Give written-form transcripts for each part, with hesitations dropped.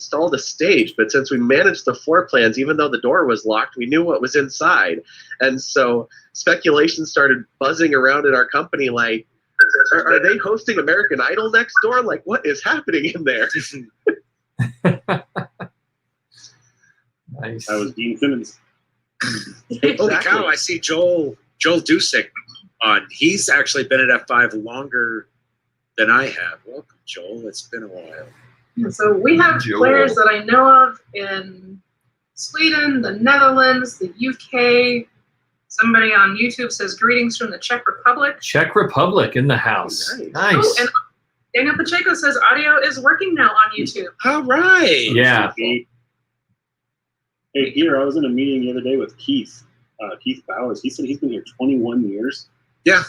installed a stage, but since we managed the floor plans, even though the door was locked, we knew what was inside. And so speculation started buzzing around in our company like, are they hosting American Idol next door? Like, what is happening in there? Nice. That was Gene Simmons. Exactly. Holy cow, I see Joel Dusek on. He's actually been at F5 longer than I have. Welcome, Joel. It's been a while. And so we have players that I know of in Sweden, the Netherlands, the UK. Somebody on YouTube says greetings from the Czech Republic. Czech Republic in the house. Nice. Oh, and Daniel Pacheco says audio is working now on YouTube. All right. Yeah. Hey, Peter, I was in a meeting the other day with Keith Bowers. He said he's been here 21 years. Yeah.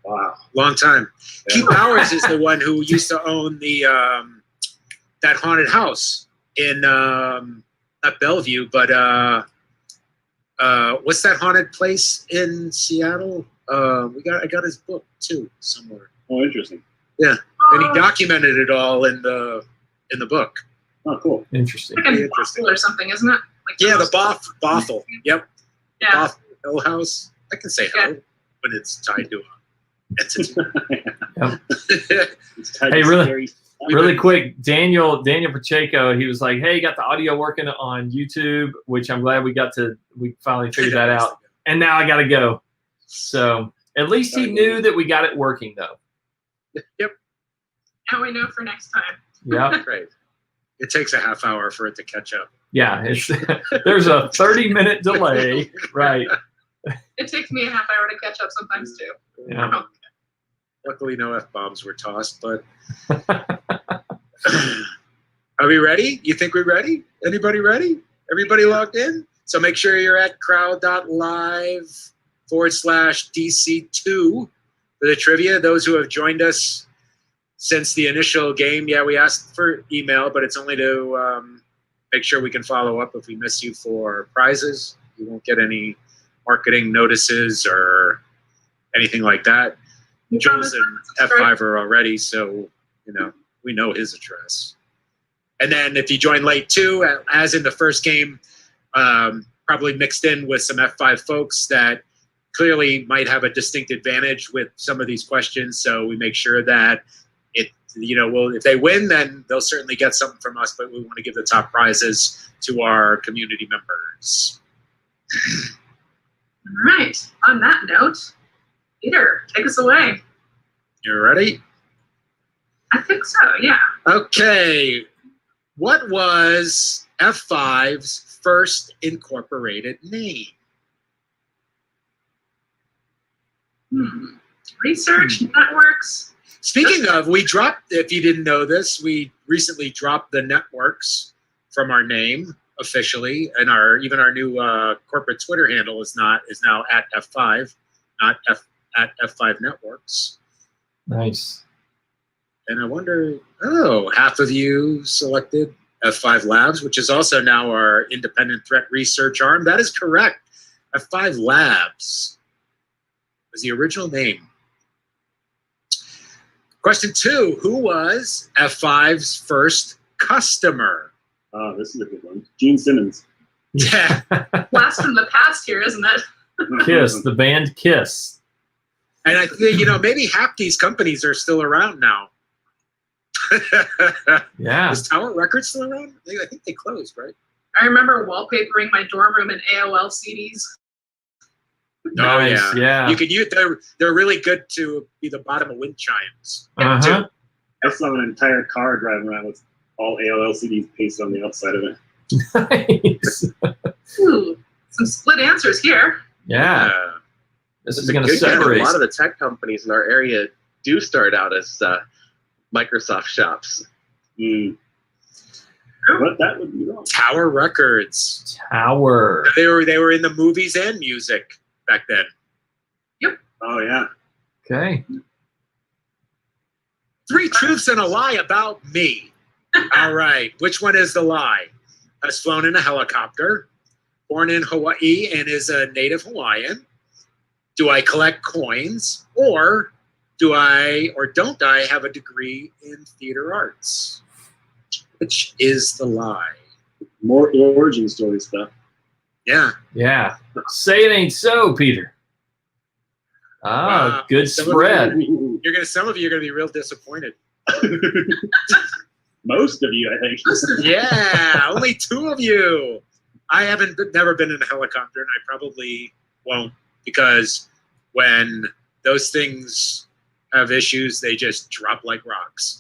Wow. Long time. Yeah. Keith Bowers is the one who used to own the that haunted house in not Bellevue, but what's that haunted place in Seattle? I got his book too somewhere. Oh, interesting. Yeah, and he documented it all in the book. Oh, cool. Interesting. Like a Bothell or something, isn't it? Like Yeah, the Bothell. Yep. Yeah. Bothell House. I can say how when it's tied to an entity. It's tied Hey, to really? scary stuff. Really quick, Daniel Pacheco, he was like, hey, got the audio working on YouTube, which I'm glad we finally figured that out. And now I got to go. So at least he knew that we got it working, though. Yep. Now we know for next time. Yeah. Right. It takes a half hour for it to catch up. Yeah. There's a 30-minute delay. Right. It takes me a half hour to catch up sometimes, too. Yeah. Luckily, no F-bombs were tossed, but... Are we ready? You think we're ready? Anybody ready? Everybody logged in? So make sure you're at crowd.live/DC2 for the trivia. Those who have joined us since the initial game, we asked for email, but it's only to make sure we can follow up if we miss you for prizes. You won't get any marketing notices or anything like that. Joel's in F5 already, so we know his address. And then if you join late too, as in the first game, probably mixed in with some F5 folks that clearly might have a distinct advantage with some of these questions. So we make sure that if they win, then they'll certainly get something from us, but we want to give the top prizes to our community members. All right. On that note, Peter, take us away. You ready? I think so, yeah. Okay. What was F5's first incorporated name? Research networks. Speaking of, if you didn't know this, we recently dropped the networks from our name officially, and even our new corporate Twitter handle is now at F5, not at F5 Networks. Nice. And I wonder, half of you selected F5 Labs, which is also now our independent threat research arm. That is correct. F5 Labs was the original name. Question 2, who was F5's first customer? Oh, this is a good one. Gene Simmons. Yeah. Blast from the past here, isn't it? Kiss, the band Kiss. And I think, maybe half these companies are still around now. Yeah. Is Tower Records still around? I think they closed, right? I remember wallpapering my dorm room in AOL CDs. Nice, Oh, yeah. You could use, they're really good to be the bottom of wind chimes. Uh-huh. I saw an entire car driving around with all AOL CDs pasted on the outside of it. Nice. Ooh, some split answers here. Yeah. This is going to Good thing separate. A lot of the tech companies in our area do start out as Microsoft shops. But that would be wrong. Tower Records. Tower. They were in the movies and music back then. Oh, yeah. Okay. 3 truths and a lie about me. All right. Which one is the lie? I was flown in a helicopter, born in Hawaii and is a native Hawaiian. Do I collect coins, or don't I have a degree in theater arts? Which is the lie? More origin story stuff. Yeah. Yeah. Say it ain't so, Peter. Ah, Wow. good spread. Some of you are gonna be real disappointed. Most of you, I think. Yeah, only 2 of you. I never been in a helicopter, and I probably won't, because when those things have issues, they just drop like rocks.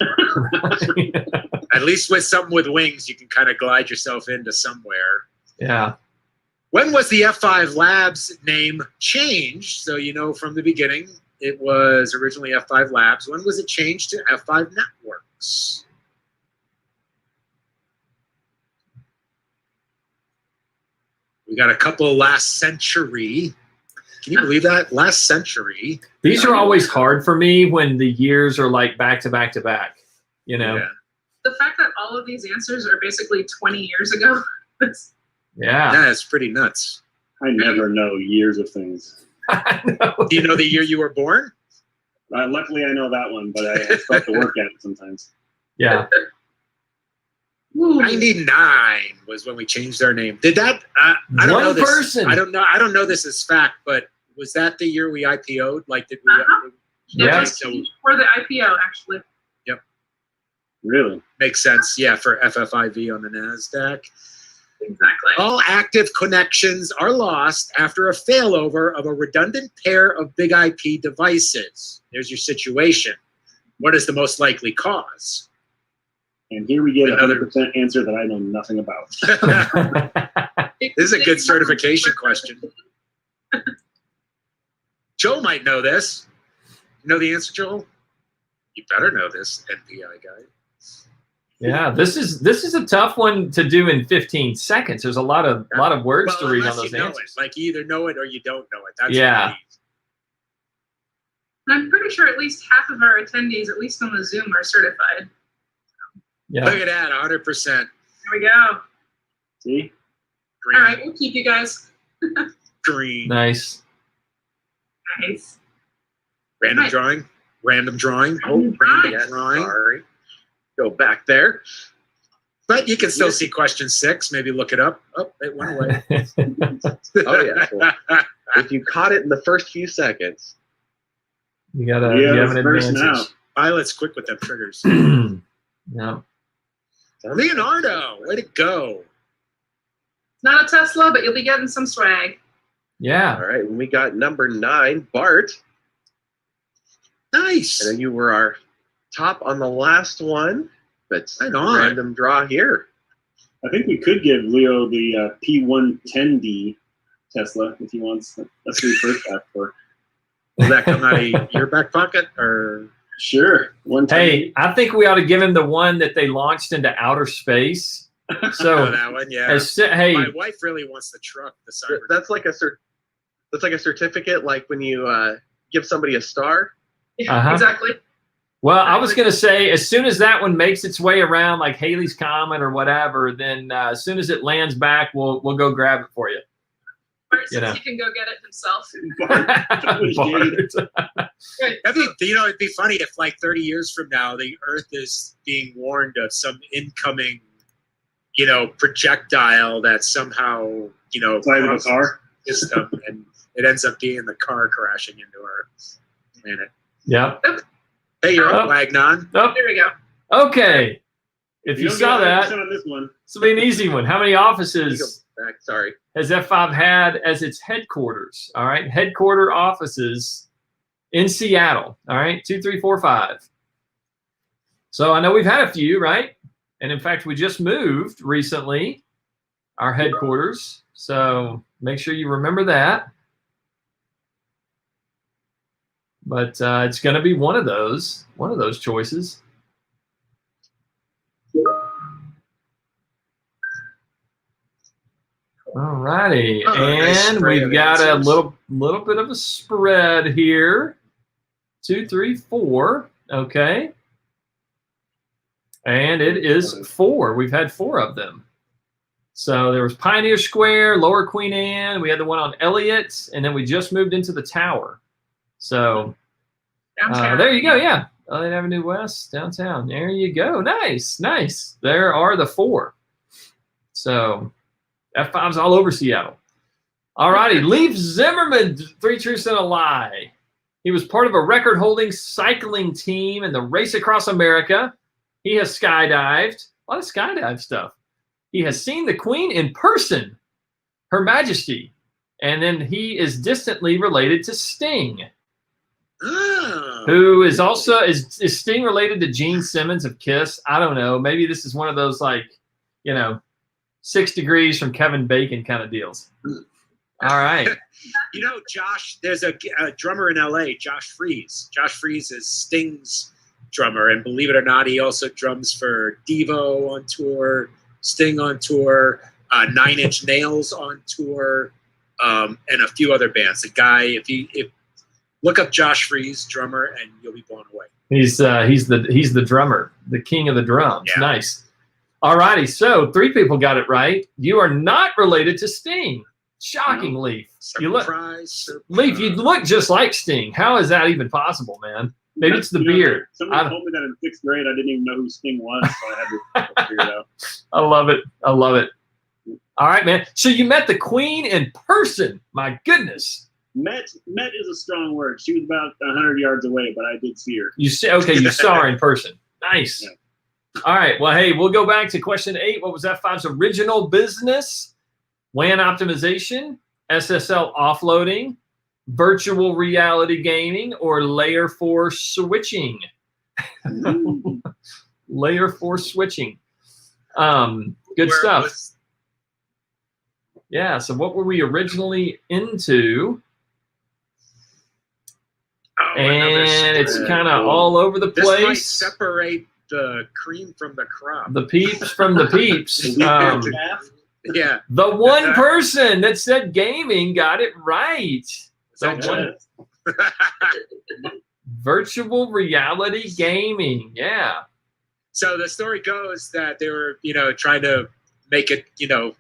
At least with something with wings, you can kind of glide yourself into somewhere. Yeah. When was the F5 Labs name changed? So you know from the beginning, it was originally F5 Labs. When was it changed to F5 Networks? We got a couple last century. Can you believe that? Last century. These are always hard for me when the years are like back to back to back. You know? Yeah. The fact that all of these answers are basically 20 years ago. Yeah. Yeah, it's pretty nuts. I never know years of things. I know. Do you know the year you were born? Luckily, I know that one, but I still have to work at it sometimes. Yeah. 99 was when we changed our name. Did that? I don't One know this. person. I don't know this as fact, but was that the year we IPO'd? Like, did we? Uh-huh. Yeah. So For the IPO, actually. Really? makes sense. Yeah, for FFIV on the NASDAQ. Exactly. All active connections are lost after a failover of a redundant pair of big IP devices. There's your situation. What is the most likely cause? And here we get Another- 100% answer that I know nothing about. This is a good certification question. Joel might know this. You know the answer, Joel? You better know this, NPI guy. Yeah, this is a tough one to do in 15 seconds. There's a lot of words to read on unless those you know answers. it. Like, you either know it or you don't know it. That's Yeah. what it is. And I'm pretty sure at least half of our attendees, at least on the Zoom, are certified. Yeah. Look at that, 100%. There we go. See? Green. All right, we'll keep you guys. Green. Nice. Nice. Random Right. drawing. Random drawing. Random Random Yes, drawing. sorry. Go back there. But you can still see question 6. Maybe look it up. Oh, it went away. Oh, yeah. Well, if you caught it in the first few seconds. You gotta Yeah, you have it's an first advantage. Pilot's quick with them triggers. Yeah. Leonardo, way to go. It's not a Tesla, but you'll be getting some swag. Yeah. All right, when we got number 9, Bart. Nice. And then you were our top on the last one. But Right on. random draw here. I think we could give Leo the P110D Tesla if he wants. That's what he first asked for. Will that come out of your back pocket? Or Sure. 110D. Hey, I think we ought to give him the one that they launched into outer space. oh, So, that one? Yeah. hey, My wife really wants the truck, the Cybertruck. That's like a certificate, like when you give somebody a star. Uh-huh. Exactly. well, I was going to say, as soon as that one makes its way around, like Haley's Comet or whatever, then as soon as it lands back, we'll go grab it for you. Bart You says know. he can go get it himself. Bart. It'd be funny if, like, 30 years from now, the Earth is being warned of some incoming, projectile that somehow, Fly with a car. system, and it ends up being the car crashing into our planet. Yeah. Hey, you're up, Oh. Wagnon. Oh, There we go. okay. If you don't saw get that, 100% on this one. this will be an easy one. How many You offices go back, sorry. has F5 had as its headquarters? All right, headquarter offices in Seattle. All right, 2, 3, 4, 5. So I know we've had a few, right? And in fact, we just moved recently our headquarters. So make sure you remember that. But it's going to be one of those choices. All righty, Oh, nice and spread we've of got a answers. little bit of a spread here. 2, 3, 4. Okay, and it is 4. We've had 4 of them. So there was Pioneer Square, Lower Queen Anne. We had the one on Elliott, and then we just moved into the tower. So Downtown. there you go. Yeah, Elliott Avenue West, downtown. There you go. Nice, nice. There are the 4. So F5's all over Seattle. All righty. Leif Zimmerman, 3 truths and a lie. He was part of a record-holding cycling team in the Race Across America. He has skydived. A lot of skydive stuff. He has seen the Queen in person, Her Majesty. And then he is distantly related to Sting. Oh. Who is also, is Sting related to Gene Simmons of Kiss? I don't know. Maybe this is one of those, like, 6 degrees from Kevin Bacon kind of deals. All right. Josh, there's a drummer in LA, Josh Freese. Josh Freese is Sting's drummer, and believe it or not, he also drums for Devo on tour, Sting on tour, 9 Inch Nails on tour, and a few other bands. The guy, if look up Josh Freese, drummer, and you'll be blown away. He's the drummer, the king of the drums. Yeah. Nice. All righty. So 3 people got it right. You are not related to Sting. Shocking, Leif. Surprise. Leif, you look just like Sting. How is that even possible, man? Maybe it's the beard. Somebody told me that in 6th grade. I didn't even know who Sting was, so I had to figure it out. I love it. I love it. All right, man. So you met the Queen in person. My goodness. Met is a strong word. She was about 100 yards away, but I did see her. You saw her in person. Nice. Yeah. All right. Well, hey, we'll go back to question 8. What was F5's original business? WAN optimization, SSL offloading, virtual reality gaming, or layer 4 switching? Layer 4 switching. Good stuff. Yeah. So what were we originally into? And it's kind of all over the place. This might separate the cream from the crop. The peeps from the peeps. Yeah. The one person that said gaming got it right. Virtual reality gaming. Yeah. So the story goes that they were, trying to make it,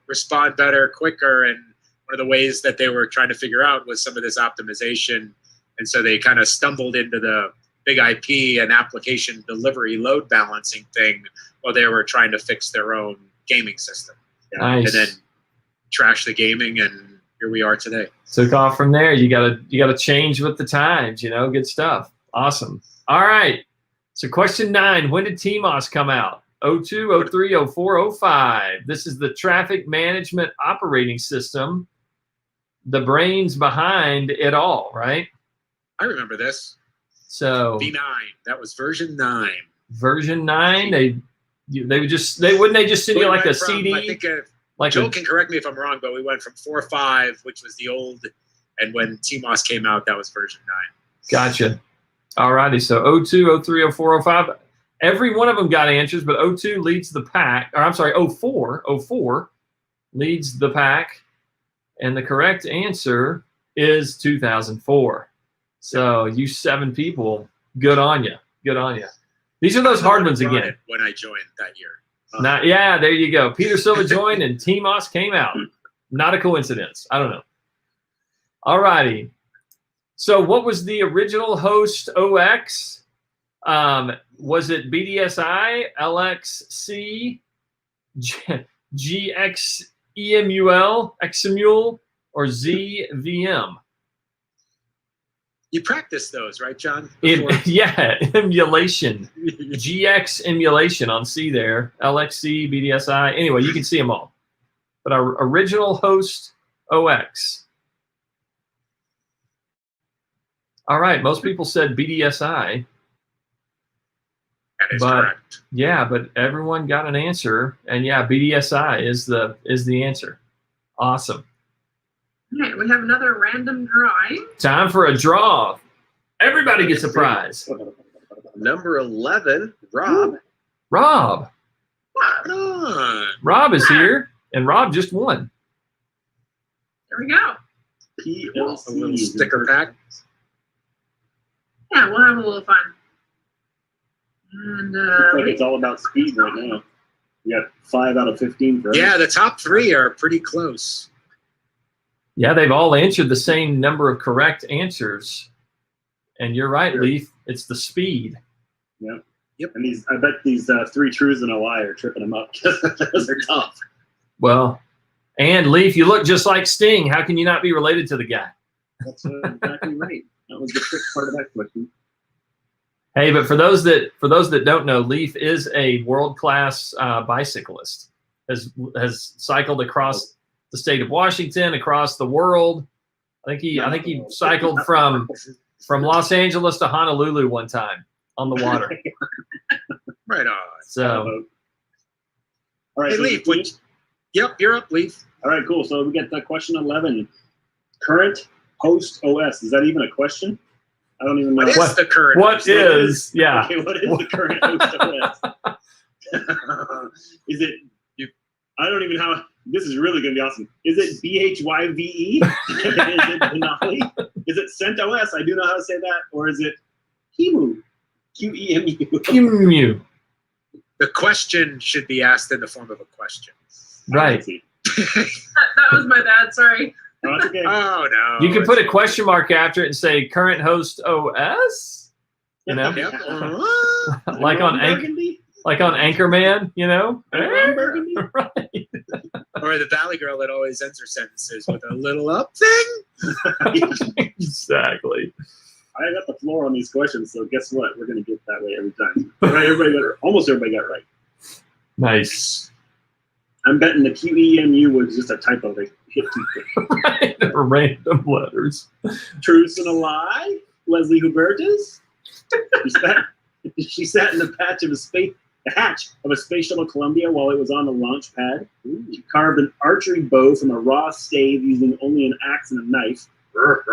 respond better, quicker. And one of the ways that they were trying to figure out was some of this optimization. And so they kind of stumbled into the big IP and application delivery load balancing thing while they were trying to fix their own gaming system. Nice. And then trash the gaming, and here we are today. Took off from there. You gotta change with the times, good stuff. Awesome. All right. So question 9, when did TMOS come out? 02, 03, 04, 05. This is the traffic management operating system, the brains behind it all, right? I remember this. So V9, that was version 9. Version 9, wouldn't they just send you like a CD? I think like Joel can correct me if I'm wrong, but we went from 4.5, which was the old, and when TMOS came out, that was version 9. Gotcha. All righty. So 02, 03, 04, 05. Every one of them got answers, but 02 leads the pack. Or I'm sorry, 04 leads the pack, and the correct answer is 2004. So you 7 people, good on you. Good on you. These are those hard ones again. When I joined that year. Yeah, there you go. Peter Silva joined and TMOS came out. Not a coincidence. I don't know. All righty. So what was the original host OX? Was it BDSI, LXC, GXEMUL, XEMUL, or ZVM? You practiced those, right, John? Emulation. GX emulation on C there. LXC, BDSI. Anyway, you can see them all. But our original host, OX. All right, most people said BDSI. That is correct. Yeah, but everyone got an answer. And yeah, BDSI is the answer. Awesome. All right, we have another random drawing. Time for a draw. Everybody gets a prize. Number 11, Rob. Rob. Rob is here, and Rob just won. There we go. A little sticker pack. Yeah, we'll have a little fun. And Looks like it's all about speed right now. We got 5 out of 15 for Yeah, the top 3 are pretty close. Yeah, they've all answered the same number of correct answers. And you're right, Leif. It's the speed. Yeah. Yep. And I bet these 3 truths and a lie are tripping them up. Those are tough. Well, and Leaf, you look just like Sting. How can you not be related to the guy? That's exactly right. That was the trick part of that question. Hey, but for those that don't know, Leaf is a world-class bicyclist. Has cycled across the state of Washington, across the world. I think he cycled from Los Angeles to Honolulu one time on the water. Right on. So, all right, Hey, so Leaf. Yep, you're up, Leaf. All right, cool. So we get question 11. Current host OS. Is that even a question? I don't even know. What is the current? What host? is? Yeah. Okay, what is the current host OS? Is it? I don't even know. This is really going to be awesome. Is it BHYVE? Is it Denali? Is it CentOS? I do know how to say that. Or is it QEMU? QEMU. The question should be asked in the form of a question. Right. That was my bad. Sorry. No, that's okay. Oh no. You can put a question mark after it and say current host OS. You know, Yep. like on Anchorman. You know, Burgundy? right. Or the Valley Girl that always ends her sentences with a little up thing. Exactly. I got the floor on these questions, so guess what? We're going to get that way every time. Right, almost everybody got it right. Nice. I'm betting the QEMU was just a typo. They hit too quick. Random letters. Truths and a lie. Leslie Hubertus. She sat in the hatch of a space shuttle Columbia while it was on the launch pad. She carved an archery bow from a raw stave using only an axe and a knife.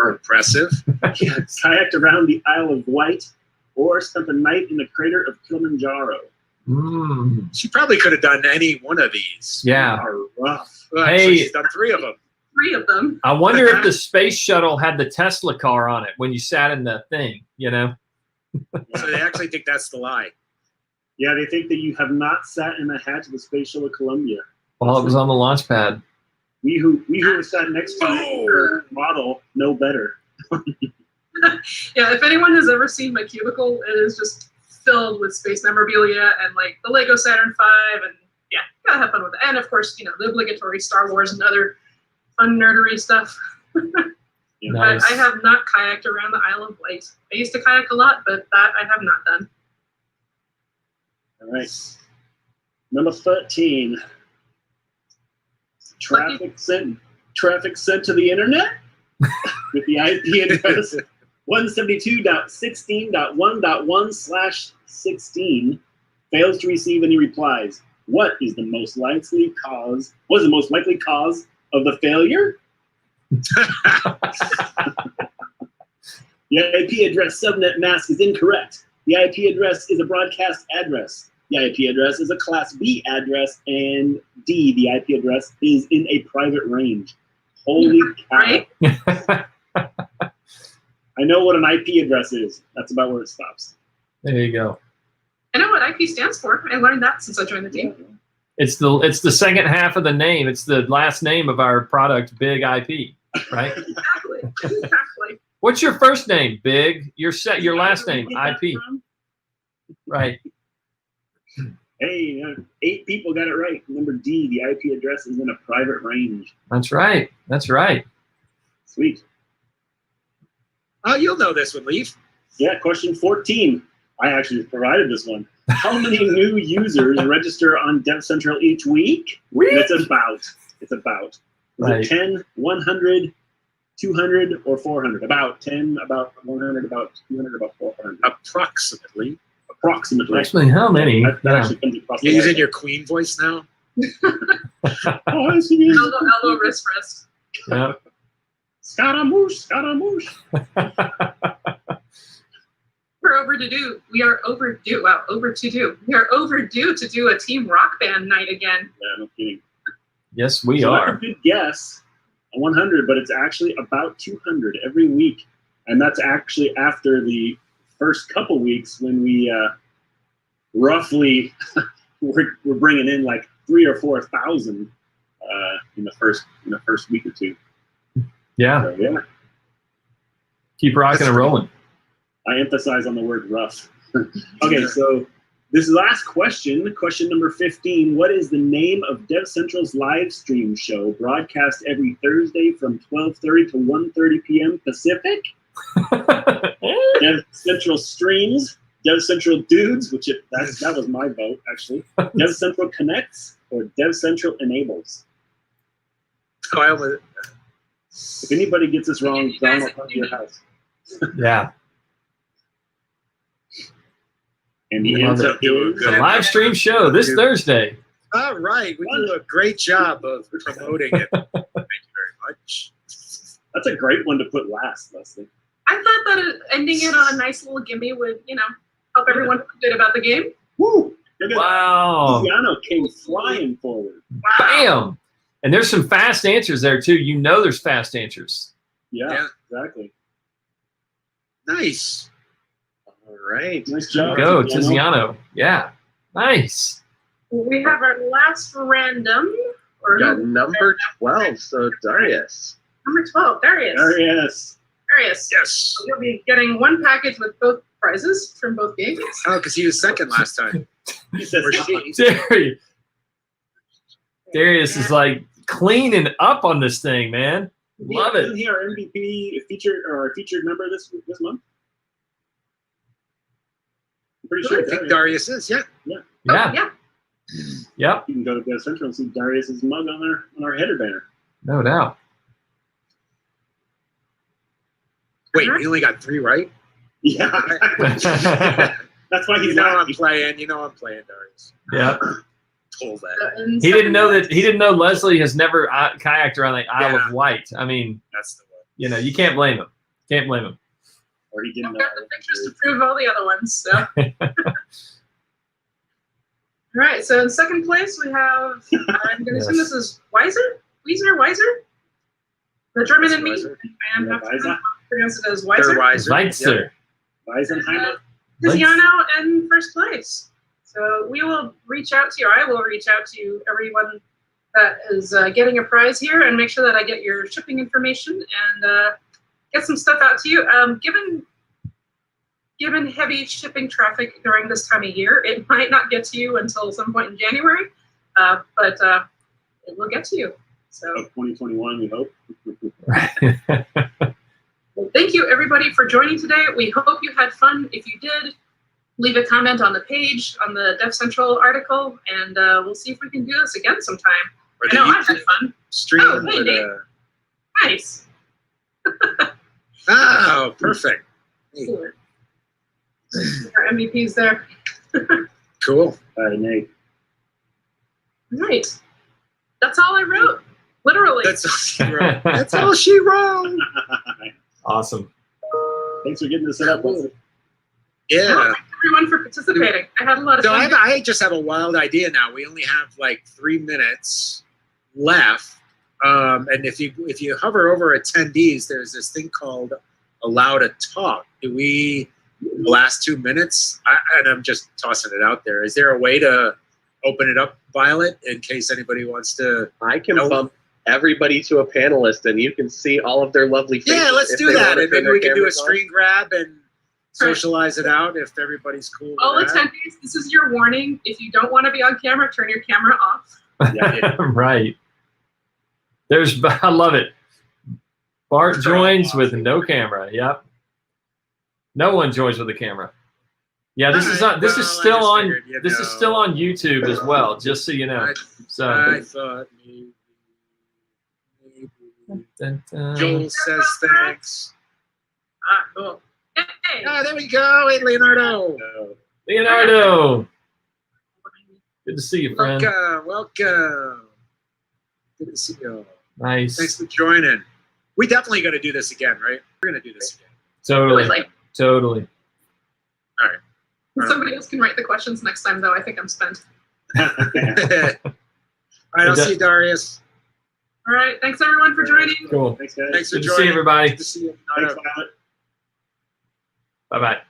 Impressive. She kayaked around the Isle of Wight, or spent the night in the crater of Kilimanjaro. She probably could have done any one of these. Yeah. Are rough. Well, Hey. actually, she's done 3 of them. 3 of them. I wonder if the space shuttle had the Tesla car on it when you sat in the thing, you know? So they actually think that's the lie. Yeah, they think that you have not sat in the hatch of the space shuttle Columbia. While it was on the launch pad. We who sat next to her model know better. Yeah, if anyone has ever seen my cubicle, it is just filled with space memorabilia and like the Lego Saturn V, and yeah, gotta have fun with it. And of course, you know, the obligatory Star Wars and other fun nerdery stuff. Nice. But I have not kayaked around the Isle of Wight. I used to kayak a lot, but that I have not done. All right. Number 13. Traffic sent to the internet with the IP address 172.16.1.1/16 fails to receive any replies. What is the most likely cause? What is the most likely cause of the failure? The IP address subnet mask is incorrect. The IP address is a broadcast address. The IP address is a Class B address, and D, the IP address is in a private range. Holy cow. Right? I know what an IP address is. That's about where it stops. There you go. I know what IP stands for. I learned that since I joined the team. It's the second half of the name. It's the last name of our product, Big IP, right? Exactly. What's your first name, Big? Your last name, IP. Right. Hey, 8 people got it right. Number D, the IP address is in a private range. That's right. That's right. Sweet. Oh, you'll know this one, Leaf. Yeah, question 14. I actually provided this one. How many new users register on DevCentral each week? And it's about. Is Right. it 10, 100, 200, or 400? About 10, about 100, about 200, about 400. Approximately. Actually, how many? That actually comes across the You're using line. your queen voice now? Oh, I see. Elbow, wrist. Yeah. Scaramouche. We're overdue. We are overdue. Wow, overdue. We are overdue to do a team rock band night again. Yeah, no kidding. Yes, we So are. that's a good guess. 100, but it's actually about 200 every week. And that's actually after the first couple weeks when we roughly we're bringing in like 3,000 or 4,000 in the first week or two. Yeah. So, yeah, Keep rocking and rolling. I emphasize on the word rough. Okay, so this last question, question number 15. What is the name of DevCentral's live stream show broadcast every Thursday from 12:30 to 1:30 p.m. Pacific? DevCentral Streams, DevCentral Dudes, that was my vote, actually. DevCentral Connects, or DevCentral Enables. If anybody gets this wrong, Don will come to your house. Yeah. And the answer is The live stream show this Thursday. All right, we do a great job of promoting it. Thank you very much. that's a great one to put last, Leslie. I thought that ending it on a nice little gimme would, help everyone feel good about the game. Woo! Look at Wow. Tiziano came flying forward. Bam. And there's some fast answers there, too. There's fast answers. Yeah, exactly. Nice. All right. Nice There job. you go, Tiziano. Yeah. Nice. We have our last random, or We got number 12, so Darius. number 12, Darius. Darius. Darius. Yes. You'll be getting one package with both prizes from both games. Oh, because he was second last time. He says Or she. Darius is like cleaning up on this thing, man. Love Isn't it. he our MVP featured member this month? I'm pretty sure. I think Darius is, yeah. Yeah. Oh, yeah. Yep. You can go to DevCentral and see Darius's mug on our header banner. No doubt. Wait, he only got 3 right? Yeah. That's why You he's know I'm laughing. playing. You know I'm playing, Darius. Yeah. Told that. And He didn't know second that. He didn't know Leslie has never kayaked around the Isle Yeah. of Wight. I mean, That's the one. you can't blame him. Can't blame him. Or he I've didn't know. got the pictures to prove all the other ones. So. All right. So in second place we have. I'm going to assume this is Weiser. The German in me. Weiser. I am Yeah, have to Weiser. pronounce it as They're Weiser. wiser. Weitzer. Weisenheimer? Tiziano in first place. So we will reach out to you. I will reach out to everyone that is getting a prize here and make sure that I get your shipping information and get some stuff out to you. Given heavy shipping traffic during this time of year, it might not get to you until some point in January, but it will get to you. So Of 2021, we hope. well, thank you everybody for joining today. We hope you had fun. If you did, leave a comment on the page, on the DevCentral article, and we'll see if we can do this again sometime. Or I know the I've had fun. stream Oh, hey, with Nate. Nice. Oh, perfect. Cool. Our MVPs there. Cool. All right, Nate. All right. That's all I wrote. Literally. That's all she wrote. That's all she wrote. Awesome. Thanks for getting this set up, Leslie. Yeah. Well, thanks everyone for participating. I had a lot of So fun. I just have a wild idea now. We only have like 3 minutes left, and if you hover over attendees, there's this thing called allow to talk. Do we the last 2 minutes? And I'm just tossing it out there. Is there a way to open it up, Violet, in case anybody wants to? I can Nope. bump everybody to a panelist, and you can see all of their lovely faces. Yeah, let's if do they that, wanna and turn maybe their we can do a cameras on. screen grab and socialize it out if everybody's cool. All with that. attendees, this is your warning. If you don't want to be on camera, turn your camera off. Yeah. Right. I love it. Bart joins with no camera. Yep. No one joins with a camera. Yeah, this is Alright, this well, is I still just on. figured, you This is know. still on YouTube as well. Just so you know. I So. thought maybe Dun, dun. Joel says thanks. Ah, cool. Hey. Oh, there we go. Hey, Leonardo. No. Leonardo. Good to see you, friend. Welcome. Good to see you. Nice. Thanks for joining. We definitely going to do this again, right? We're going to do this again. Totally. Like, Totally. somebody else can write the questions next time, though. I think I'm spent. All right, I'll see you, Darius. All right. Thanks, everyone, for joining. Cool. Thanks, guys. Thanks for Good to see joining. everybody. Good to see you. Thanks, Violet. Bye bye.